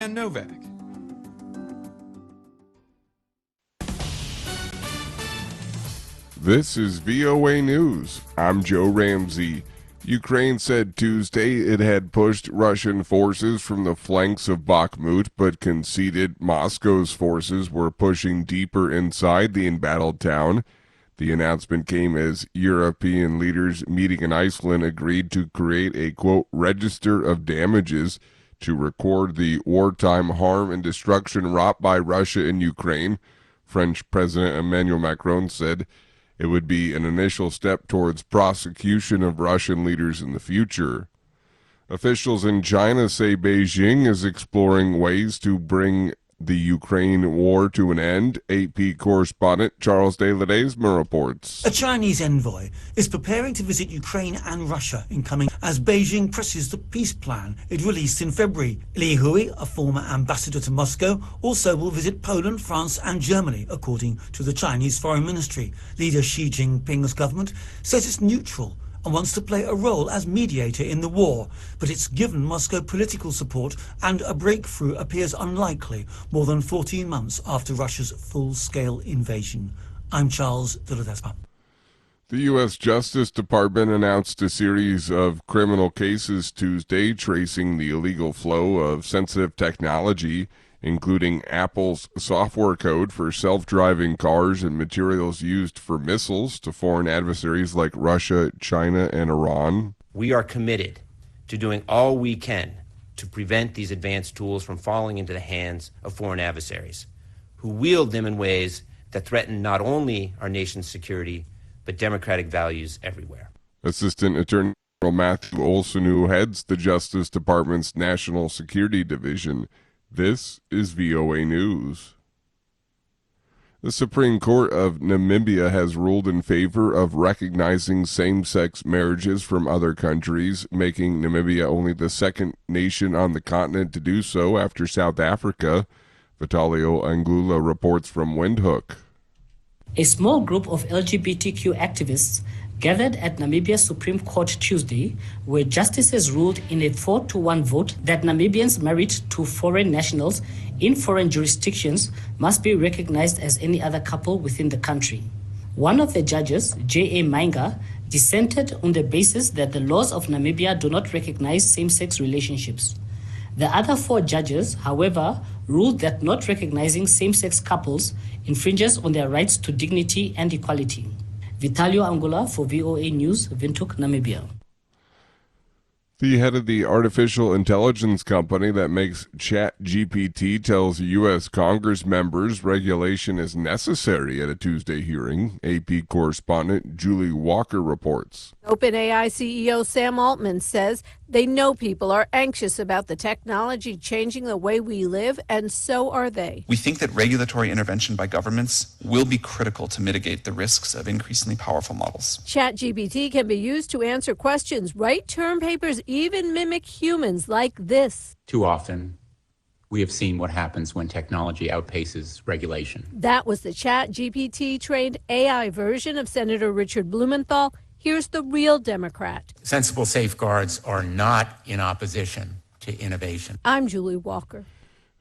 and Novak. This is VOA News. I'm Joe Ramsey. Ukraine said Tuesday it had pushed Russian forces from the flanks of Bakhmut, but conceded Moscow's forces were pushing deeper inside the embattled town. The announcement came as European leaders meeting in Iceland agreed to create a, quote, register of damages to record the wartime harm and destruction wrought by Russia in Ukraine. French President Emmanuel Macron said it would be an initial step towards prosecution of Russian leaders in the future. Officials in China say Beijing is exploring ways to bring the Ukraine war to an end. AP correspondent Charles de Ledesma reports. A Chinese envoy is preparing to visit Ukraine and Russia in coming as Beijing presses the peace plan it released in February. Li Hui, a former ambassador to Moscow, also will visit Poland, France and Germany, according to the Chinese Foreign Ministry. Leader Xi Jinping's government says it's neutral and wants to play a role as mediator in the war, but it's given Moscow political support, and a breakthrough appears unlikely more than 14 months after Russia's full-scale invasion. I'm Charles de Ledesma. The U.S. Justice Department announced a series of criminal cases Tuesday tracing the illegal flow of sensitive technology, including Apple's software code for self-driving cars and materials used for missiles, to foreign adversaries like Russia, China, and Iran. We are committed to doing all we can to prevent these advanced tools from falling into the hands of foreign adversaries, who wield them in ways that threaten not only our nation's security, but democratic values everywhere. Assistant Attorney General Matthew Olson, who heads the Justice Department's National Security Division. This is VOA News. The Supreme Court of Namibia has ruled in favor of recognizing same-sex marriages from other countries, making Namibia only the second nation on the continent to do so after South Africa. Vitalio Angula reports from Windhoek. A small group of LGBTQ activists gathered at Namibia's Supreme Court Tuesday, where justices ruled in a 4-1 vote that Namibians married to foreign nationals in foreign jurisdictions must be recognized as any other couple within the country. One of the judges, J.A. Mainga, dissented on the basis that the laws of Namibia do not recognize same-sex relationships. The other 4 judges, however, ruled that not recognizing same-sex couples infringes on their rights to dignity and equality. Vitalio Angula for VOA News, Windhoek, Namibia. The head of the artificial intelligence company that makes ChatGPT tells U.S. Congress members regulation is necessary at a Tuesday hearing. AP correspondent Julie Walker reports. OpenAI CEO Sam Altman says they know people are anxious about the technology changing the way we live, and so are they. We think that regulatory intervention by governments will be critical to mitigate the risks of increasingly powerful models. ChatGPT can be used to answer questions, write term papers, even mimic humans like this. Too often, we have seen what happens when technology outpaces regulation. That was the ChatGPT-trained AI version of Senator Richard Blumenthal. Here's the real Democrat. Sensible safeguards are not in opposition to innovation. I'm Julie Walker.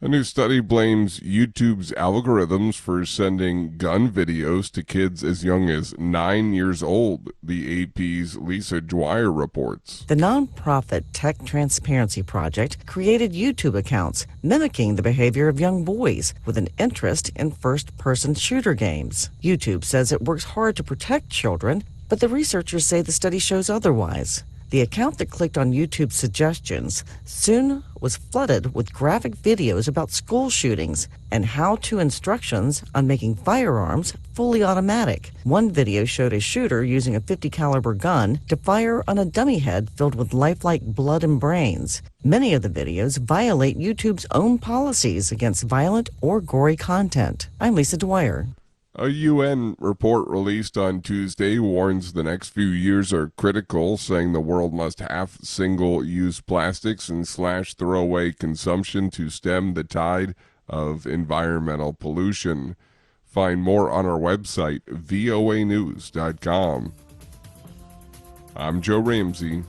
A new study blames YouTube's algorithms for sending gun videos to kids as young as 9 years old, the AP's Lisa Dwyer reports. The nonprofit Tech Transparency Project created YouTube accounts mimicking the behavior of young boys with an interest in first-person shooter games. YouTube says it works hard to protect children, but the researchers say the study shows otherwise. The account that clicked on YouTube's suggestions soon was flooded with graphic videos about school shootings and how-to instructions on making firearms fully automatic. One video showed a shooter using a .50 caliber gun to fire on a dummy head filled with lifelike blood and brains. Many of the videos violate YouTube's own policies against violent or gory content. I'm Lisa Dwyer. A UN report released on Tuesday warns the next few years are critical, saying the world must halve single-use plastics and slash throwaway consumption to stem the tide of environmental pollution. Find more on our website, voanews.com. I'm Joe Ramsey.